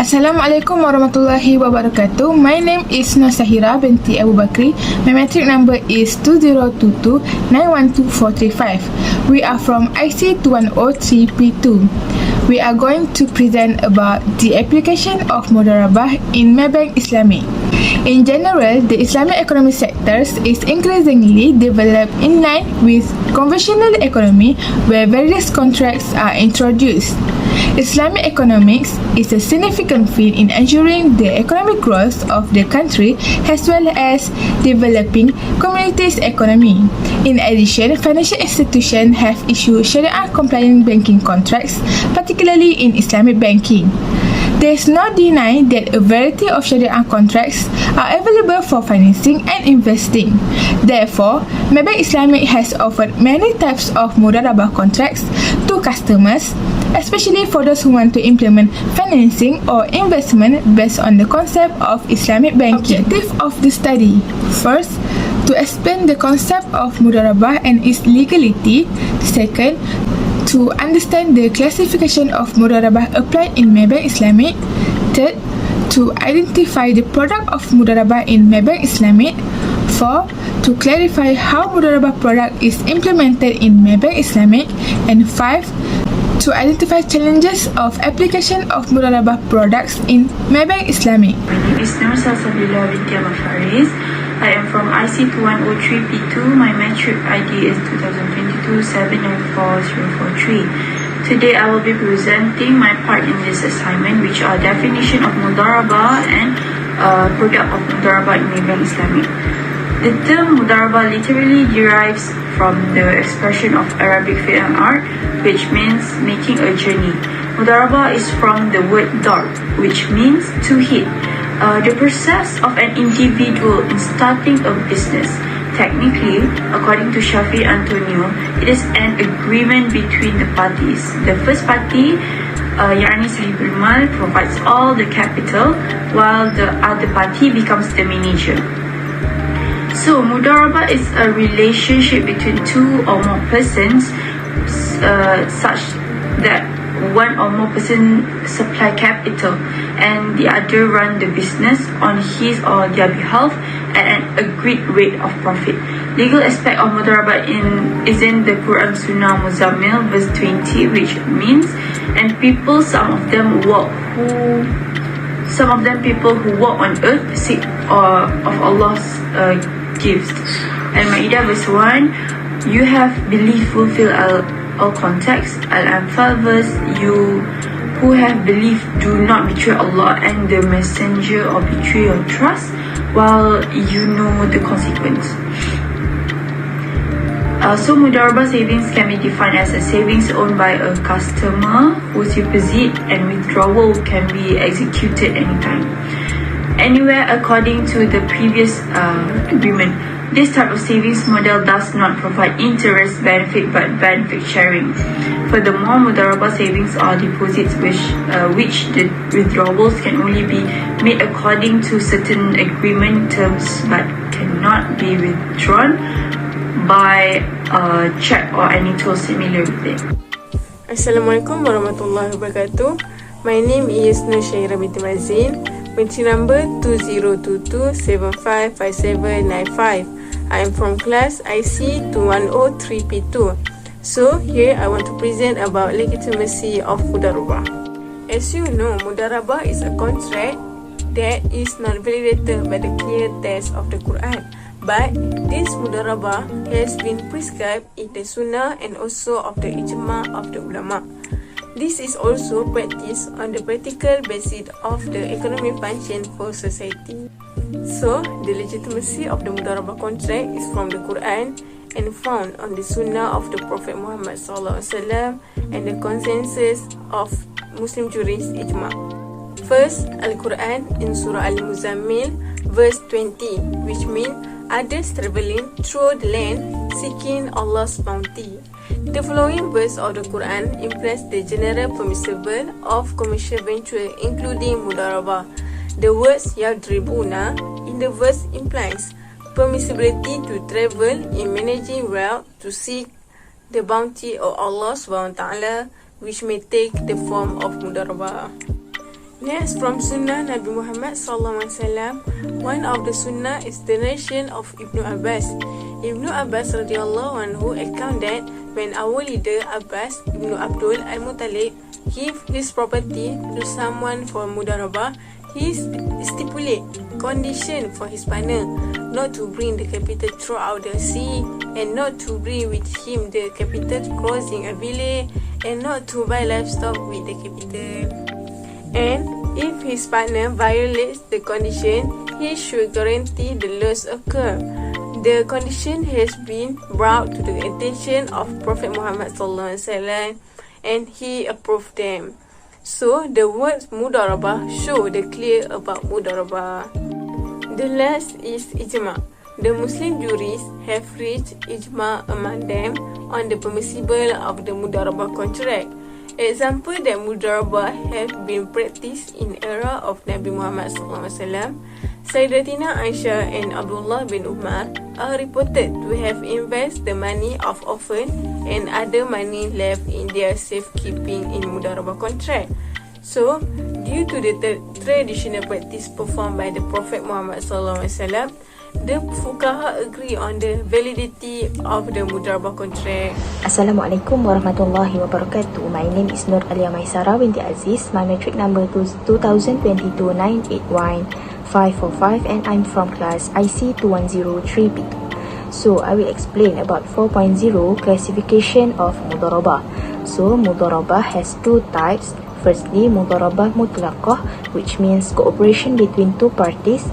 Assalamualaikum warahmatullahi wabarakatuh. My name is Nur Sahira binti Abu Bakri. My metric number is 2022912435. We are from IC210 3P2. We are going to present about the application of Mudharabah in Maybank Islamic. In general, the Islamic economic sectors is increasingly developed in line with conventional economy where various contracts are introduced. Islamic economics is a significant field in ensuring the economic growth of the country as well as developing communities' economy. In addition, financial institutions have issued Sharia-compliant banking contracts, particularly in Islamic banking. There is no denying that a variety of Sharia contracts are available for financing and investing. Therefore, Maybank Islamic has offered many types of Mudharabah contracts to customers, especially for those who want to implement financing or investment based on the concept of Islamic banking. Objective of the study: first, to explain the concept of Mudharabah and its legality. Second, to understand the classification of Mudharabah applied in Maybank Islamic. Third, to identify the product of Mudharabah in Maybank Islamic. 4. To clarify how Mudharabah product is implemented in Maybank Islamic. And 5. To identify challenges of application of Mudharabah products in Maybank Islamic. My name is Nur Sahira binti Faris. I am from IC210 3P2. My metric ID is 2022-794-043. Today I will be presenting my part in this assignment, which are definition of Mudharabah and product of Mudharabah in Maybank Islamic. The term Mudharabah literally derives from the expression of Arabic fi'l art, which means making a journey. Mudharabah is from the word darb, which means to hit. The process of an individual in starting a business. Technically, according to Shafi Antonio, it is an agreement between the parties. The first party, Yani Sahibul Mal, provides all the capital, while the other party becomes the manager. So, Mudharabah is a relationship between two or more persons, such that one or more person supply capital and the other run the business on his or their behalf at an agreed rate of profit. Legal aspect of Mudharabah is in the Quran Sunnah Muzammil verse 20, which means, and people, some of them people who walk on earth seek of Allah's gifts. And Ma'idah verse 1, you have believed fulfill all contexts. Al-Anfal verse, you who have believed do not betray Allah and the messenger or betray your trust while you know the consequence. So Mudharabah savings can be defined as a savings owned by a customer whose deposit and withdrawal can be executed anytime, anywhere according to the previous agreement. This type of savings model does not provide interest benefit but benefit sharing. Furthermore, Mudharabah savings are deposits which the withdrawals can only be made according to certain agreement terms but cannot be withdrawn by a check or any tool similar with it. Assalamualaikum warahmatullahi wabarakatuh. My name is Nur Sahira binti Mazin. Metric number 2022-755795. I am from class IC210 3P2. So here I want to present about legitimacy of Mudharabah. As you know, Mudharabah is a contract that is not validated by the clear text of the Quran. But this Mudharabah has been prescribed in the Sunnah and also of the Ijma of the Ulama. This is also practiced on the practical basis of the economic function for society. So, the legitimacy of the Mudharabah contract is from the Quran and found on the Sunnah of the Prophet Muhammad SAW and the consensus of Muslim jurists Ijma. First, Al-Quran in Surah Al-Muzammil, verse 20, which means others travelling through the land seeking Allah's bounty. The following verse of the Quran implies the general permissible of commercial venture including Mudharabah. The words Yadribuna in the verse implies permissibility to travel in managing wealth to seek the bounty of Allah SWT, which may take the form of Mudharabah. Next, from Sunnah Nabi Muhammad SAW, one of the Sunnah is the narration of Ibnu Abbas. Ibnu Abbas radiallahu anhu account that when our leader Abbas Ibnu Abdul Al-Muttalib gave his property to someone for Mudharabah, he stipulate condition for his partner not to bring the capital throughout the sea, and not to bring with him the capital crossing a village, and not to buy livestock with the capital. And if his partner violates the condition, he should guarantee the loss occur. The condition has been brought to the attention of Prophet Muhammad SAW, and he approved them. So the words Mudharabah show the clear about Mudharabah. The last is Ijma. The Muslim jurists have reached Ijma among them on the permissible of the Mudharabah contract. Example that Mudharabah have been practiced in era of Nabi Muhammad SAW. Sayyidatina Aisyah and Abdullah bin Umar are reported to have invested the money of orphan and other money left in their safekeeping in Mudharabah contract. So, due to the traditional practice performed by the Prophet Muhammad SAW, the fuqaha agree on the validity of the Mudharabah contract. Assalamualaikum warahmatullahi wabarakatuh. My name is Nur Alia Maisara binti Aziz. My metric number is 2022-981-545 and I'm from class IC210-3B2. So, I will explain about 4.0 classification of Mudharabah. So, Mudharabah has two types. Firstly, Mudharabah Mutlaqah, which means cooperation between two parties,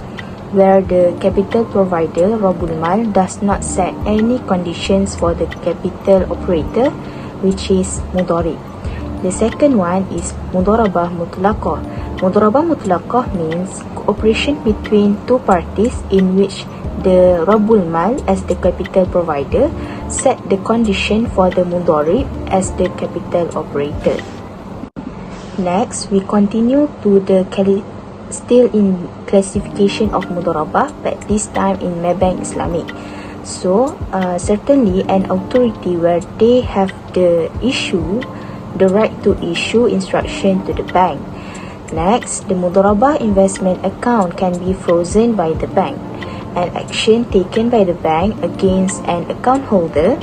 where the capital provider, Rabbul Mal, does not set any conditions for the capital operator, which is Mudhari. The second one is Mudharabah Mutlaqah. Mudharabah Mutlaqah means cooperation between two parties in which the Rabbul Mal as the capital provider set the condition for the Mudhari as the capital operator. Next, we continue to the still in classification of Mudharabah, but this time in Maybank Islamic. So, certainly an authority where they have the right to issue instruction to the bank. Next, the Mudharabah investment account can be frozen by the bank. An action taken by the bank against an account holder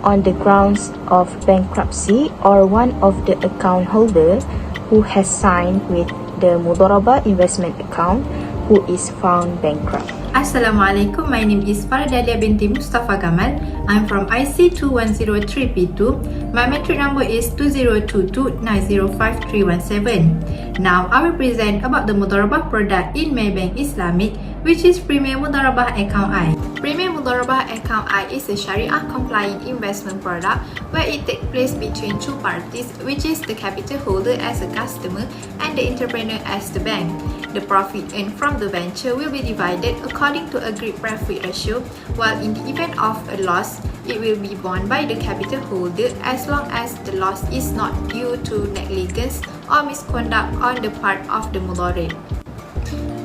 on the grounds of bankruptcy or one of the account holder who has signed with the Mudharabah investment account who is found bankrupt. Assalamualaikum, my name is Fardalia binti Mustafa Gamal. I'm from IC210-3B2. My metric number is 2022-905-317. Now, I will present about the Mudharabah product in Maybank Islamic, which is Premier Mudharabah Account I. Premier Mudharabah Account I is a Sharia-compliant investment product where it takes place between two parties, which is the capital holder as a customer and the entrepreneur as the bank. The profit earned from the venture will be divided according to agreed profit ratio, while in the event of a loss, it will be borne by the capital holder as long as the loss is not due to negligence or misconduct on the part of the Mudhari.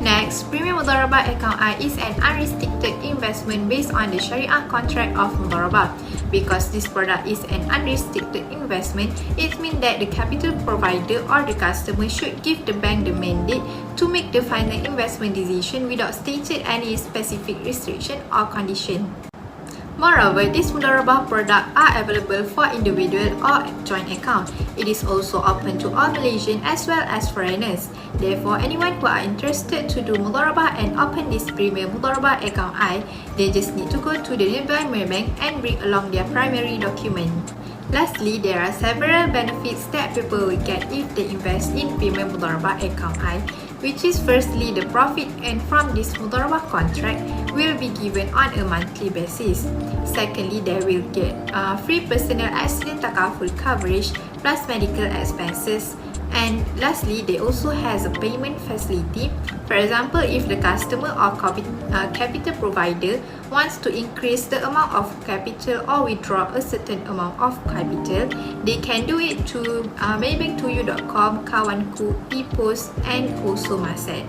Next, Premier Mudharabah Account I is an unrestricted investment based on the Sharia contract of Mudharabah. Because this product is an unrestricted investment, it means that the capital provider or the customer should give the bank the mandate to make the final investment decision without stating any specific restriction or condition. Moreover, these Mudharabah products are available for individual or joint account. It is also open to all Malaysian as well as foreigners. Therefore, anyone who are interested to do Mudharabah and open this Premier Mudharabah Account I, they just need to go to the nearby Maybank and bring along their primary document. Lastly, there are several benefits that people will get if they invest in Premier Mudharabah Account I, which is firstly the profit earned from this Mudharabah contract will be given on a monthly basis. Secondly, they will get free personal accident takaful coverage plus medical expenses. And lastly, they also has a payment facility. For example, if the customer or capital provider wants to increase the amount of capital or withdraw a certain amount of capital, they can do it to maybank2u.com, Kawanku, e-post and also Maset.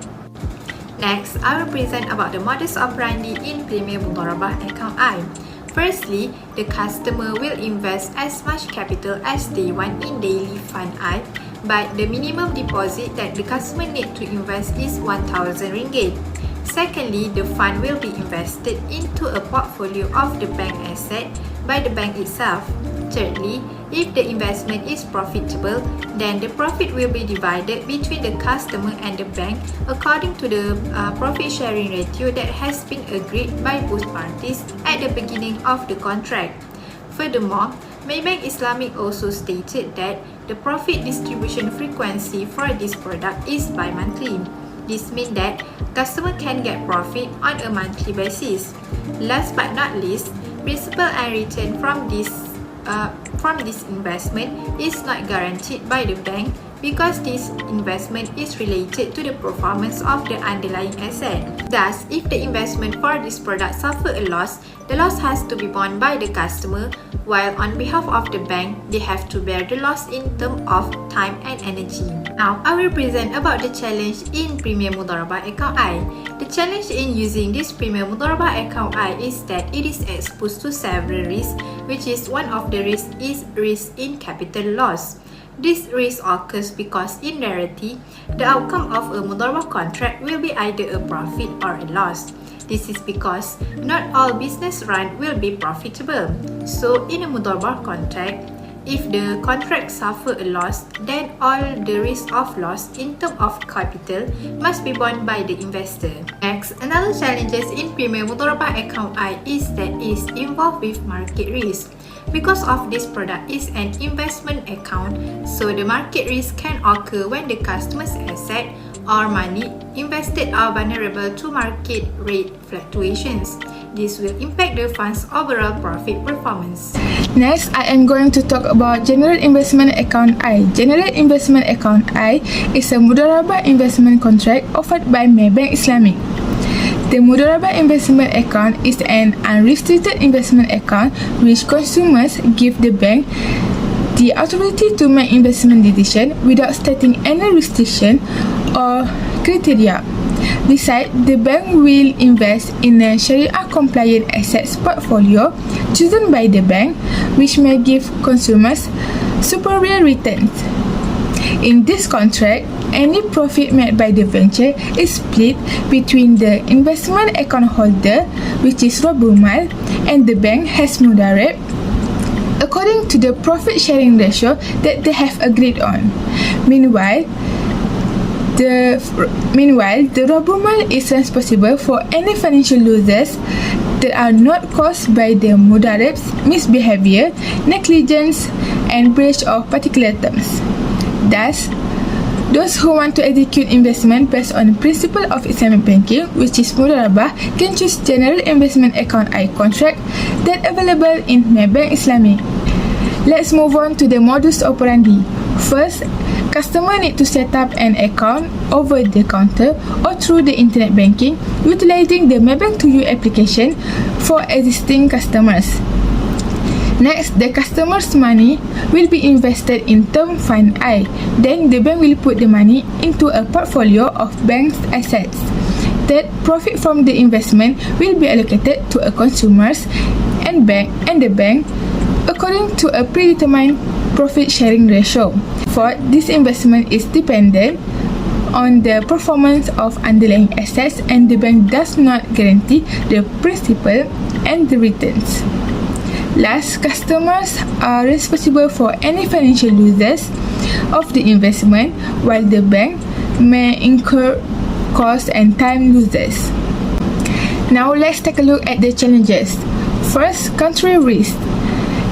Next, I will present about the modus operandi in Premier Mudharabah Account I. Firstly, the customer will invest as much capital as they want in daily fund I, but the minimum deposit that the customer need to invest is 1,000 ringgit. Secondly, the fund will be invested into a portfolio of the bank asset by the bank itself. Thirdly, if the investment is profitable, then the profit will be divided between the customer and the bank according to the profit sharing ratio that has been agreed by both parties at the beginning of the contract. Furthermore, Maybank Islamic also stated that the profit distribution frequency for this product is bi-monthly. This means that customer can get profit on a monthly basis. Last but not least, principal and return from this investment is not guaranteed by the bank because this investment is related to the performance of the underlying asset. Thus, if the investment for this product suffer a loss, the loss has to be borne by the customer, while on behalf of the bank, they have to bear the loss in terms of time and energy. Now, I will present about the challenge in Premium Mudharabah Account I. The challenge in using this Premium Mudharabah Account I is that it is exposed to several risks, which is one of the risks is risk in capital loss. This risk occurs because in reality, the outcome of a Mudharabah contract will be either a profit or a loss. This is because not all business run will be profitable. So in a Mudharabah contract, if the contract suffer a loss, then all the risk of loss in terms of capital must be borne by the investor. Next, another challenges in Premium Mudharabah Account I is that it is involved with market risk. Because of this product is an investment account, so the market risk can occur when the customer's asset or money invested are vulnerable to market rate fluctuations. This will impact the fund's overall profit performance. Next, I am going to talk about General Investment Account I. General Investment Account I is a Mudharabah investment contract offered by Maybank Islamic. The Mudharabah Investment Account is an unrestricted investment account which consumers give the bank the authority to make investment decisions without stating any restriction or criteria. Besides, the bank will invest in a Sharia-compliant assets portfolio chosen by the bank, which may give consumers superior returns. In this contract, any profit made by the venture is split between the investment account holder, which is Rabumal, and the bank has Mudharab, according to the profit sharing ratio that they have agreed on. Meanwhile, the Rabumal is responsible for any financial losses that are not caused by the Mudharab's misbehavior, negligence, and breach of particular terms. Thus, those who want to execute investment based on the principle of Islamic banking, which is Mudharabah, can choose General Investment Account I contract that available in Maybank Islamic. Let's move on to the modus operandi. First, customer need to set up an account over the counter or through the internet banking utilizing the Maybank to You application for existing customers. Next, the customer's money will be invested in Term Fund I. Then, the bank will put the money into a portfolio of bank's assets. Third, profit from the investment will be allocated to a consumers and the bank according to a predetermined profit sharing ratio. Fourth, this investment is dependent on the performance of underlying assets and the bank does not guarantee the principal and the returns. Last, customers are responsible for any financial losses of the investment, while the bank may incur cost and time losses. Now, let's take a look at the challenges. First, country risk.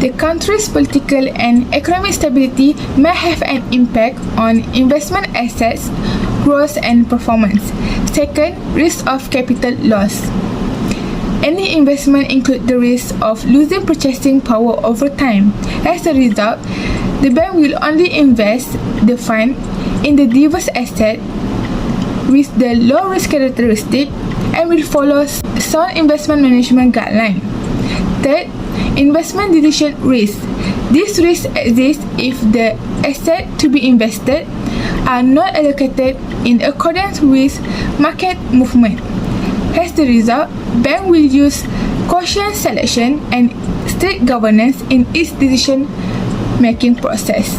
The country's political and economic stability may have an impact on investment assets, growth and performance. Second, risk of capital loss. Any investment includes the risk of losing purchasing power over time. As a result, the bank will only invest the fund in the diverse asset with the low risk characteristic and will follow sound investment management guideline. Third, investment decision risk. This risk exists if the assets to be invested are not allocated in accordance with market movement. As a result, bank will use cautious selection and strict governance in its decision-making process.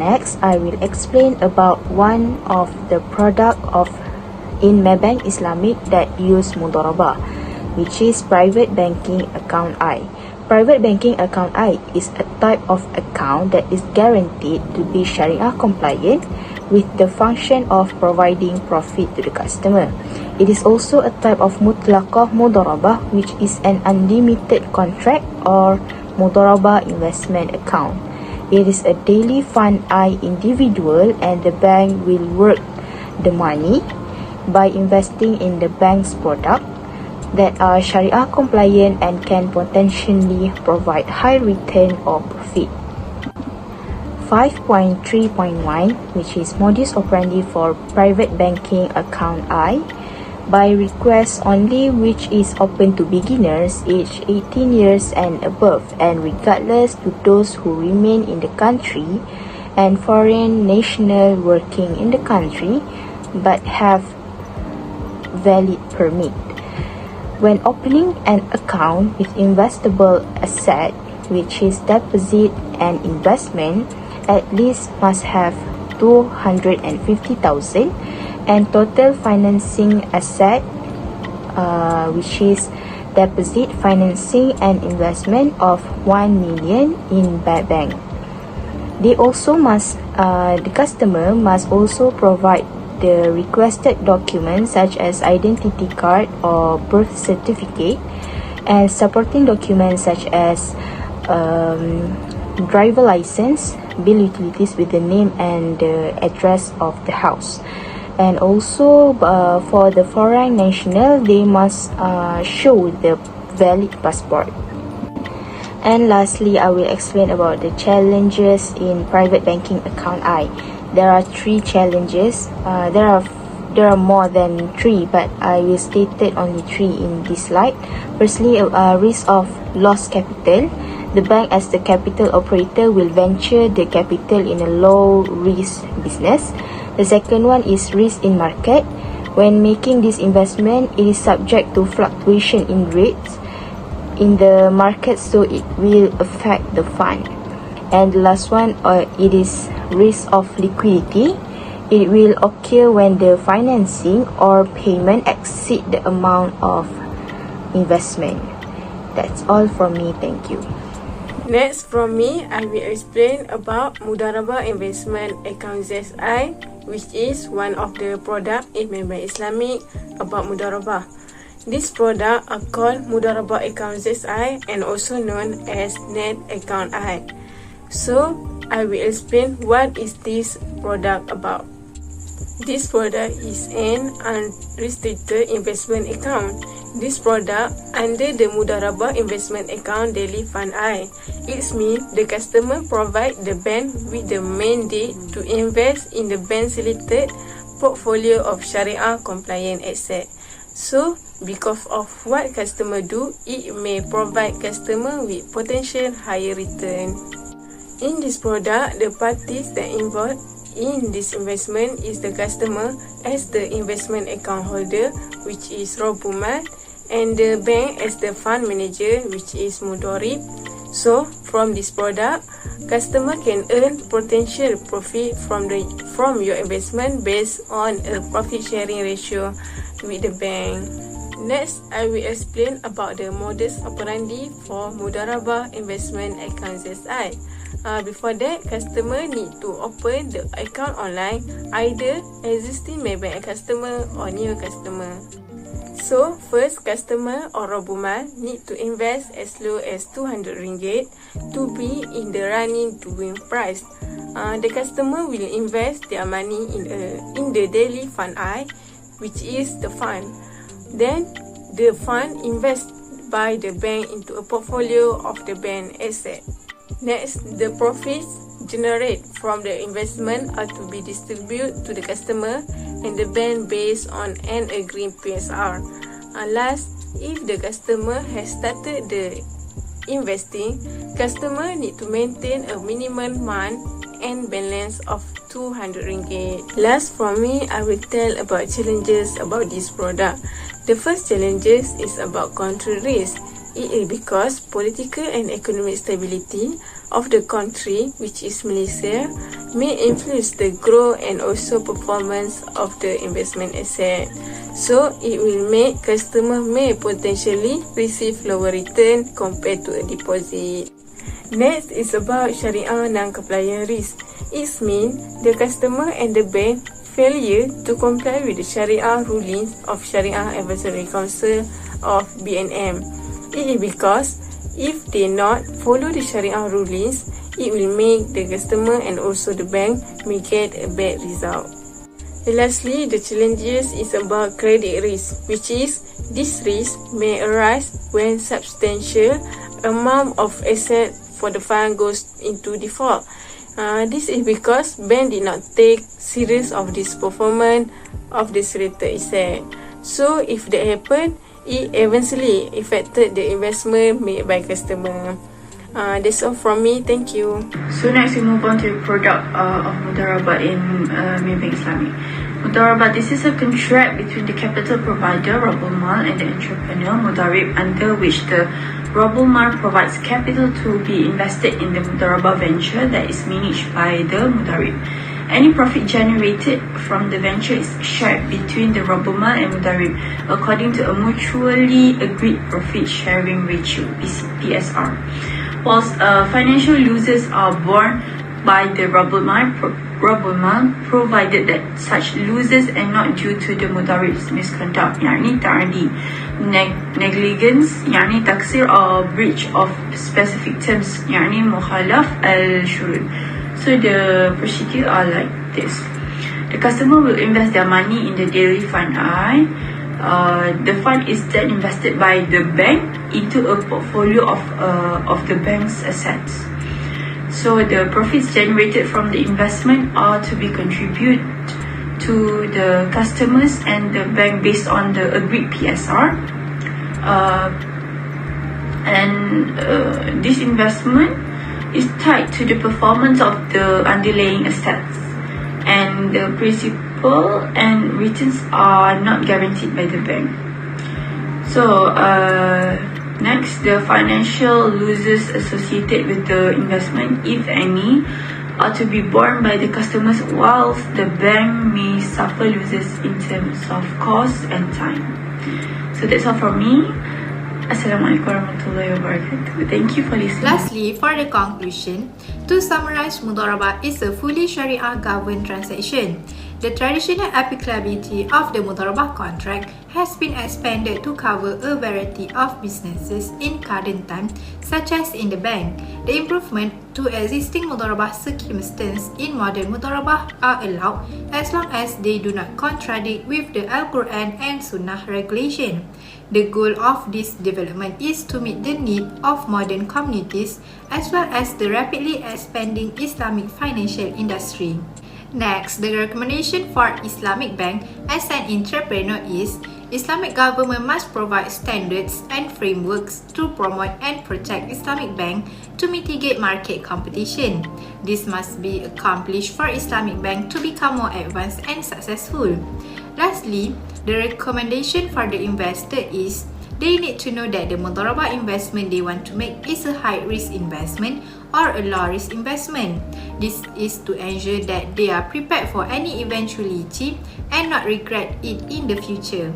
Next, I will explain about one of the product of in Maybank Islamic that use Mudharabah, which is private banking account I. Private banking account I is a type of account that is guaranteed to be Sharia compliant with the function of providing profit to the customer. It is also a type of mutlaqah Mudharabah, which is an unlimited contract or Mudharabah investment account. It is a daily fund I individual, and the bank will work the money by investing in the bank's product that are Sharia compliant and can potentially provide high return or profit. 5.3.1, which is modus operandi for private banking account I, by request only, which is open to beginners aged 18 years and above, and regardless to those who remain in the country and foreign national working in the country but have valid permit. When opening an account with investable asset, which is deposit and investment, at least must have 250,000, and total financing asset, which is deposit, financing and investment of 1 million in bank. They also must, the customer must also provide the requested documents such as identity card or birth certificate, and supporting documents such as driver license, bill utilities with the name and the address of the house. And also for the foreign national, they must show the valid passport. And lastly, I will explain about the challenges in private banking account I. There are 3 challenges. There are more than 3, but I will state only 3 in this slide. Firstly, risk of lost capital. The bank as the capital operator will venture the capital in a low risk business. The second one is risk in market. When making this investment, it is subject to fluctuation in rates in the market, so it will affect the fund. And the last one, it is risk of liquidity. It will occur when the financing or payment exceed the amount of investment. That's all from me. Thank you. Next from me, I will explain about Mudharabah Investment Account ZI, which is one of the product in Maybank Islamic about Mudharabah. This product are called Mudharabah Account ZI and also known as Net Account I. So, I will explain what is this product about. This product is an unrestricted investment account. This product under the Mudharabah Investment Account Daily Fund I. It means the customer provide the bank with the mandate to invest in the bank selected portfolio of Sharia compliant asset. So, because of what customer do, it may provide customer with potential higher return. In this product, the parties that involved in this investment is the customer as the investment account holder, which is Robuman, and the bank as the fund manager, which is Mudharib. So, from this product, customer can earn potential profit from your investment based on a profit sharing ratio with the bank. Next, I will explain about the modus operandi for Mudharabah Investment Account ZI. Before that, customer need to open the account online, either existing Maybank customer or new customer. So, first customer or Robuman need to invest as low as RM200 to be in the running to win prize. The customer will invest their money in the daily fund I, which is the fund. Then, the fund invest by the bank into a portfolio of the bank asset. Next, the profits generated from the investment are to be distributed to the customer and the bank based on an agreed PSR. Last, if the customer has started the investing, customer need to maintain a minimum month and balance of RM200. Last from me, I will tell about challenges about this product. The first challenges is about country risk. It is because political and economic stability of the country, which is Malaysia, may influence the growth and also performance of the investment asset. So, it will make customer may potentially receive lower return compared to a deposit. Next is about Sharia non-compliant risk. It means the customer and the bank failure to comply with the Sharia rulings of Sharia Advisory Council of BNM. It is because if they not follow the Sharia rulings, it will make the customer and also the bank may get a bad result. And lastly, the challenges is about credit risk, which is this risk may arise when substantial amount of asset for the fund goes into default. This is because bank did not take serious of this performance of this related asset. So if that happen, it eventually affected the investment made by customer. That's all from me. Thank you. So next we move on to the product of Mudharabah in Maybank Islamic. Mudharabah, this is a contract between the capital provider, Rabbul Mal, and the entrepreneur, Mudharib, under which the Rabbul Mal provides capital to be invested in the Mudharabah venture that is managed by the Mudharib. Any profit generated from the venture is shared between the Rabbul Mal and Mudharib according to a mutually agreed profit sharing ratio, PSR. Whilst financial losses are borne by the Rabbul Mal, provided that such losses are not due to the Mudharib's misconduct, yani ta'adi, negligence, yani taksir, or breach of specific terms, yani mukhalaf al-shurut. So the procedure are like this. The customer will invest their money in the daily fund I. The fund is then invested by the bank into a portfolio of the bank's assets. So the profits generated from the investment are to be contributed to the customers and the bank based on the agreed PSR. This investment is tied to the performance of the underlying assets, and the principal and returns are not guaranteed by the bank. So next, the financial losses associated with the investment, if any, are to be borne by the customers, whilst the bank may suffer losses in terms of cost and time. So that's all from me. Assalamualaikum warahmatullahi wabarakatuh. Thank you for listening. Lastly, for the conclusion, to summarize, Mudharabah is a fully Sharia governed transaction. The traditional applicability of the Mudharabah contract has been expanded to cover a variety of businesses in current time, such as in the bank. The improvement to existing Mudharabah circumstances in modern Mudharabah are allowed as long as they do not contradict with the Al-Quran and Sunnah regulation. The goal of this development is to meet the need of modern communities as well as the rapidly expanding Islamic financial industry. Next, the recommendation for Islamic Bank as an entrepreneur is Islamic government must provide standards and frameworks to promote and protect Islamic Bank to mitigate market competition. This must be accomplished for Islamic Bank to become more advanced and successful. Lastly, the recommendation for the investor is they need to know that the Mudharabah investment they want to make is a high-risk investment or a low-risk investment. This is to ensure that they are prepared for any eventuality and not regret it in the future.